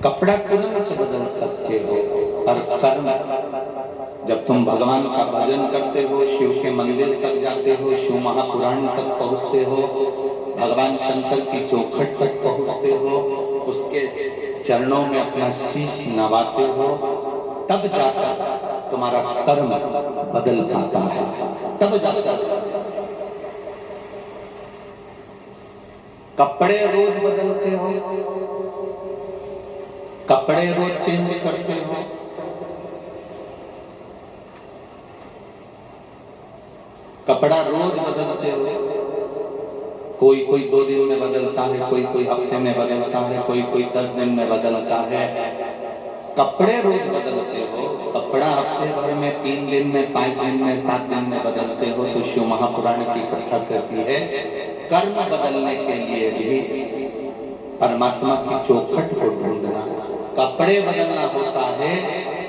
कपड़ा तुरंत बदल सकते हो, पर कर्म, जब तुम भगवान का भजन करते हो, शिव के मंदिर तक जाते हो, शिव महापुराण तक पहुंचते हो, भगवान शंकर की चौखट तक पहुंचते हो, उसके चरणों में अपना शीश नवाते हो, तब जाकर तुम्हारा कर्म बदल पाता है। तब जाकर कपड़े रोज बदलते हो, कपड़े रोज चेंज करते हो, कपड़ा रोज बदलते हो, कोई 2 दिन में बदलता है, कोई हफ्ते में बदलता है, कोई 10 दिन में बदलता है। कपड़े रोज बदलते हो, कपड़ा हफ्ते भर में, 3 दिन में, 5 दिन में, 7 दिन में बदलते हो। तो शिव महापुराण की कथा कहती है कर्म बदलने के लिए भी परमात्मा की चौखट को ढूंढना। कपड़े बदलना होता है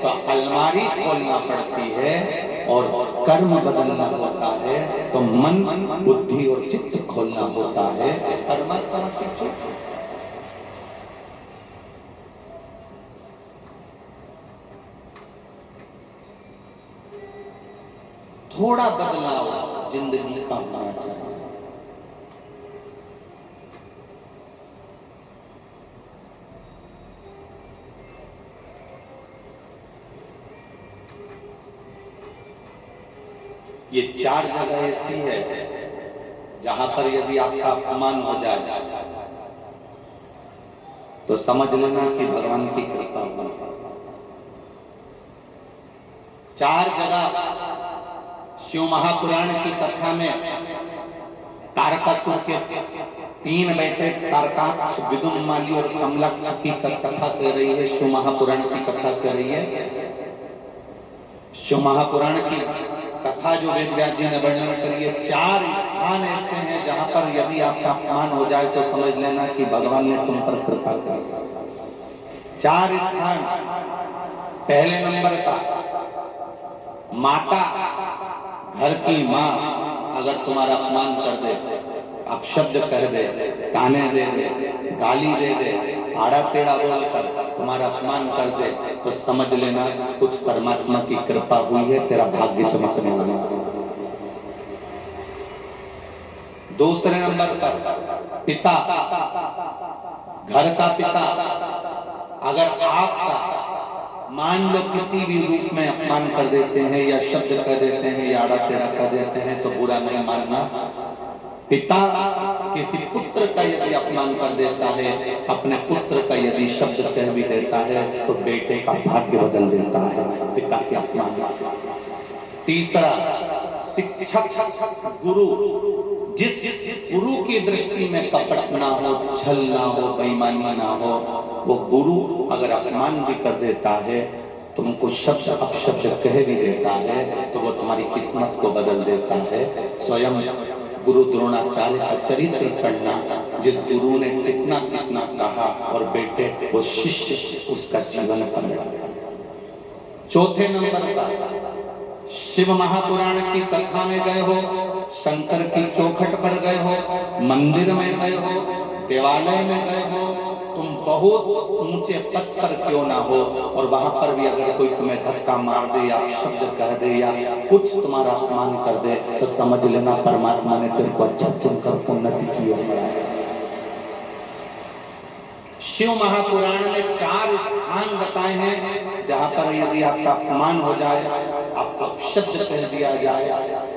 तो अलमारी खोलना पड़ती है, और कर्म बदलना होता है तो मन, बुद्धि और चित्त खोलना होता है परमात्मा की चौखट। थोड़ा बदलाव जिंदगी का होना चाहिए। ये 4 जगह ऐसी है जहां पर यदि आपका अपमान हो जाए तो समझ लेना कि भगवान की कृपा हुई। 4 जगह शिव महापुराण की कथा में तारकासुर के 3 बेटे तारकाक्ष, विदुम्माली और कमलाक्ष की कथा कह रही है। शिव महापुराण की कथा कह रही है। शिव महापुराण की कथा जो वेद व्यास जी ने वर्णन करी है, 4 स्थान ऐसे हैं जहां पर यदि आपका अपमान हो जाए तो समझ लेना कि भगवान ने तुम पर कृपा की। 4 स्थान। पहले नंबर का, माता, घर की माँ अगर तुम्हारा अपमान कर दे, अपशब्द कह दे, ताने दे दे, गाली दे दे, आड़ा टेढ़ा बोलकर तुम्हारा अपमान कर दे, तो समझ लेना कुछ परमात्मा की कृपा हुई है, तेरा भाग्य चमकने वाला। दूसरे नंबर पर पिता, घर का पिता अगर आपका मान लो किसी भी रूप में अपमान कर देते हैं, या शब्द कह देते हैं, या आड़ा टेढ़ा कर देते हैं, तो बुरा नहीं मानना। पिता किसी पुत्र का यदि अपमान कर देता है, अपने पुत्र का यदि शब्द कह भी देता है, तो बेटे का भाग्य बदल देता है पिता के अपमान से। तीसरा, शिक्षक, गुरु, जिस गुरु की दृष्टि में कपट ना हो, छल ना हो, बेईमानी ना हो, वो गुरु अगर अपमान भी कर देता है, तुमको शब्द अपशब्द कह भी देता है, तो वो तुम्हारी किस्मत को बदल देता है। स्वयं गुरु द्रोणाचार्य का चरित्र पढ़ना, जिस गुरु ने कितना कितना कहा और बेटे वो शिष्य उसका जीवन पलट गया। चौथे नंबर पर शिव महापुराण की कथा में गए हो, शंकर की चौखट पर गए हो, मंदिर में गए हो, देवालय में गए हो, तुम बहुत ऊंचे पद पर क्यों ना हो, और वहां पर भी अगर कोई तुम्हें धक्का मार दे या शब्द कह दे या कुछ तुम्हारा अपमान कर दे, तो समझ लेना परमात्मा ने तेरे को अच्छा चुनकर उन्नति की है। शिव महापुराण में 4 स्थान बताए हैं जहां पर यदि आपका अपमान हो जाए, आपको शब्द कह दिया जाए,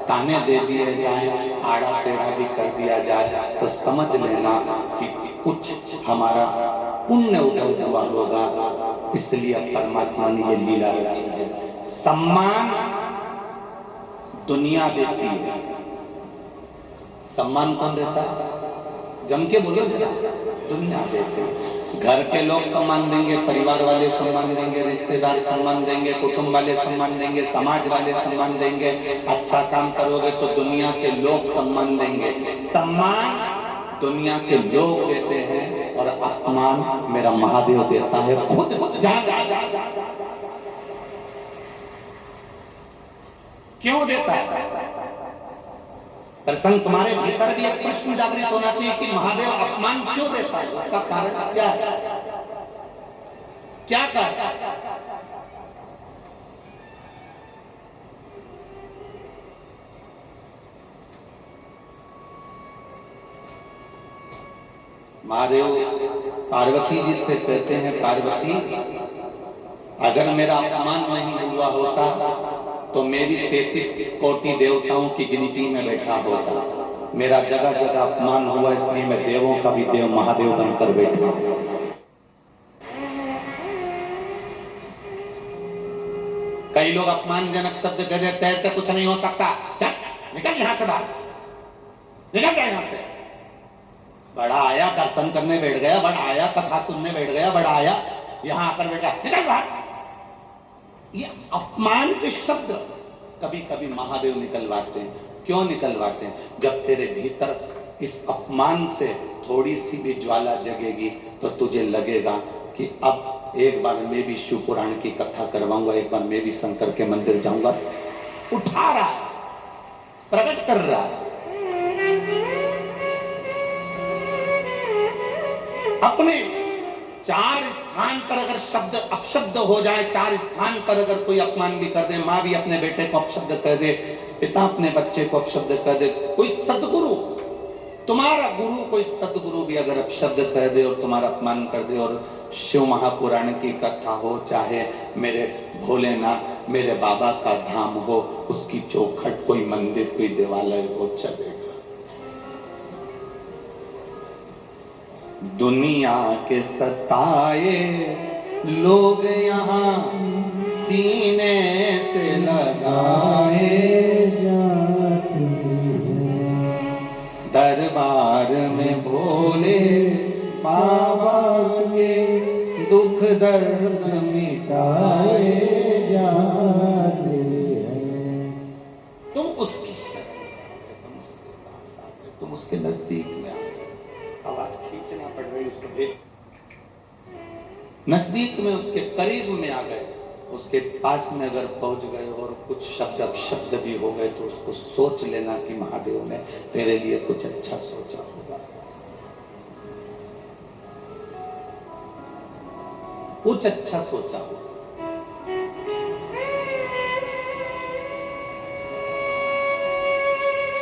ताने दे दिए जाए, आड़ा टेढ़ा भी कर दिया जाए, तो समझ लेना कि कुछ हमारा पुण्य उदय हुआ होगा, इसलिए परमात्मा ने ये लीला रची है। सम्मान दुनिया देती है। सम्मान कौन देता है? जम के बोलो जरा। दुनिया देती है। घर के लोग सम्मान देंगे, परिवार वाले सम्मान देंगे, रिश्तेदार सम्मान देंगे, कुटुंब वाले सम्मान देंगे, समाज वाले सम्मान देंगे। अच्छा काम करोगे तो दुनिया के लोग सम्मान देंगे। सम्मान दुनिया के लोग देते हैं और अपमान मेरा महादेव देता है खुद। क्यों देता है? प्रसंग तुम्हारे भीतर भी एक प्रश्न जागृत होना चाहिए कि महादेव अपमान क्यों देता है, उसका कारण क्या है? क्या कर? महादेव पार्वती जी से कहते हैं, पार्वती अगर मेरा अपमान नहीं हुआ होता तो मेरी 33 कोटि देवताओं की गिनती में बैठा होता। मेरा जगह जगह अपमान हुआ, इसलिए मैं देवों का भी देव महादेव बनकर बैठा। कई लोग अपमानजनक शब्द कह देते हैं, ऐसे कुछ नहीं हो सकता, चल निकल यहां से बाहर, निकल जाए यहां से। बड़ा आया दर्शन करने बैठ गया, बड़ा आया कथा सुनने बैठ गया, बड़ा आया यहां आकर बैठा, निकल बाहर। ये अपमान के शब्द कभी कभी महादेव निकलवाते हैं। क्यों निकलवाते हैं? जब तेरे भीतर इस अपमान से थोड़ी सी भी ज्वाला जगेगी तो तुझे लगेगा कि अब एक बार मैं भी शिव पुराण की कथा करवाऊंगा, एक बार मैं भी शंकर के मंदिर जाऊंगा। उठा रहा है, प्रकट कर रहा है। अपने 4 स्थान पर अगर शब्द अपशब्द हो जाए, 4 स्थान पर अगर कोई अपमान भी कर दे, माँ भी अपने बेटे को अपशब्द कह दे, पिता अपने बच्चे को अपशब्द कह दे, कोई सदगुरु, तुम्हारा गुरु कोई सदगुरु भी अगर अपशब्द कह दे और तुम्हारा अपमान कर दे, और शिव महापुराण की कथा हो, चाहे मेरे भोलेनाथ मेरे बाबा का धाम हो, उसकी चौखट कोई मंदिर कोई देवालय हो, चलेगा। दुनिया के सताए लोग यहाँ सीने से लगाए जाते हैं, दरबार में भोले बाबा के दुख दर्द मिटाए जाते हैं। तुम उसकी शरण में आ गए, तुम उसके पास आ गए, तुम उसके नजदीक में आ गए। आवाज खींचना पड़ रही उसको, नजदीक में उसके करीब में आ गए, उसके पास में अगर पहुंच गए और कुछ शब्द अपशब्द भी हो गए तो उसको सोच लेना कि महादेव ने तेरे लिए कुछ अच्छा सोचा होगा, कुछ अच्छा सोचा होगा।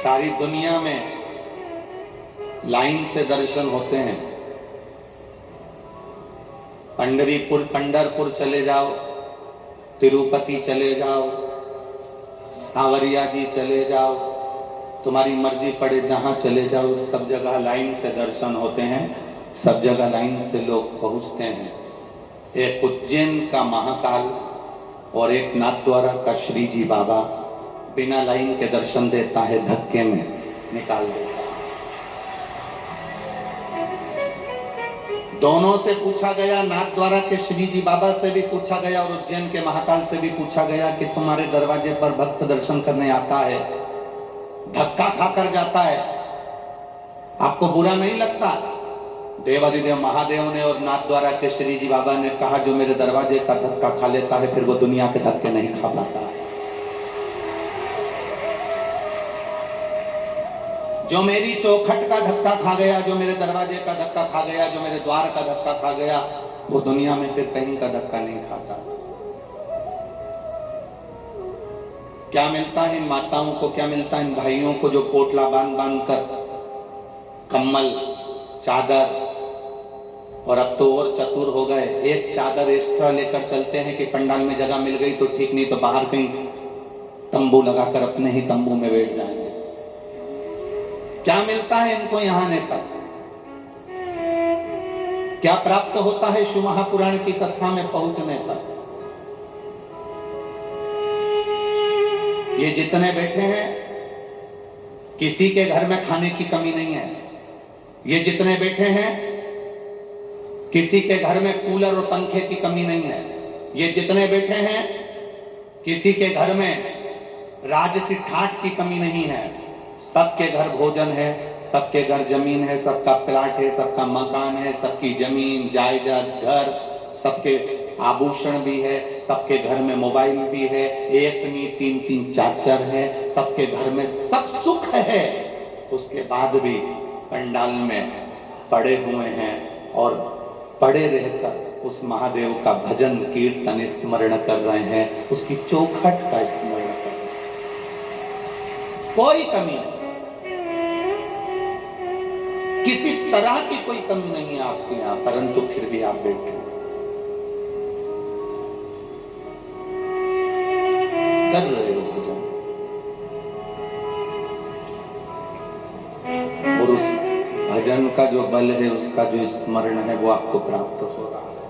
सारी दुनिया में लाइन से दर्शन होते हैं। पंढरपुर चले जाओ, तिरुपति चले जाओ, सांवरिया जी चले जाओ, तुम्हारी मर्जी पड़े जहां चले जाओ, सब जगह लाइन से दर्शन होते हैं, सब जगह लाइन से लोग पहुंचते हैं। एक उज्जैन का महाकाल और एक नाथद्वारा का श्री जी बाबा बिना लाइन के दर्शन देता है, धक्के में निकाल देता है। दोनों से पूछा गया, नाथद्वारा के श्री जी बाबा से भी पूछा गया और उज्जैन के महाकाल से भी पूछा गया कि तुम्हारे दरवाजे पर भक्त दर्शन करने आता है, धक्का खाकर जाता है, आपको बुरा नहीं लगता? देवाधिदेव महादेव ने और नाथद्वारा के श्री जी बाबा ने कहा, जो मेरे दरवाजे का धक्का खा लेता है फिर वो दुनिया के धक्के नहीं खा पाता। जो मेरी चौखट का धक्का खा गया, जो मेरे दरवाजे का धक्का खा गया, जो मेरे द्वार का धक्का खा गया, वो दुनिया में फिर कहीं का धक्का नहीं खाता। क्या मिलता है इन माताओं को, क्या मिलता है इन भाइयों को जो पोटला बांध बांध कर कम्बल, चादर, और अब तो और चतुर हो गए, एक चादर एक्स्ट्रा लेकर चलते हैं कि पंडाल में जगह मिल गई तो ठीक, नहीं तो बाहर कहीं तंबू लगाकर अपने ही तंबू में बैठ जाएंगे। क्या मिलता है इनको यहाँ आने पर? क्या प्राप्त होता है शिव महापुराण की कथा में पहुंचने पर? ये जितने बैठे हैं किसी के घर में खाने की कमी नहीं है। ये जितने बैठे हैं किसी के घर में कूलर और पंखे की कमी नहीं है। ये जितने बैठे हैं किसी के घर में राजसी ठाट की कमी नहीं है। सबके घर भोजन है, सबके घर जमीन है, सबका प्लाट है, सबका मकान है, सबकी जमीन जायदाद घर, सबके आभूषण भी है, सबके घर में मोबाइल भी है, एक नहीं तीन तीन चार चार है, सबके घर में सब सुख है। उसके बाद भी पंडाल में पड़े हुए हैं और पड़े रहकर उस महादेव का भजन कीर्तन स्मरण कर रहे हैं, उसकी चौखट का स्मरण कर रहे हैं। कोई कमी नहीं, किसी तरह की कोई कमी नहीं है आपके यहां, परंतु फिर भी आप बैठे कर रहे हो भजन, और उस भजन का जो बल है, उसका जो स्मरण है, वो आपको प्राप्त हो रहा है।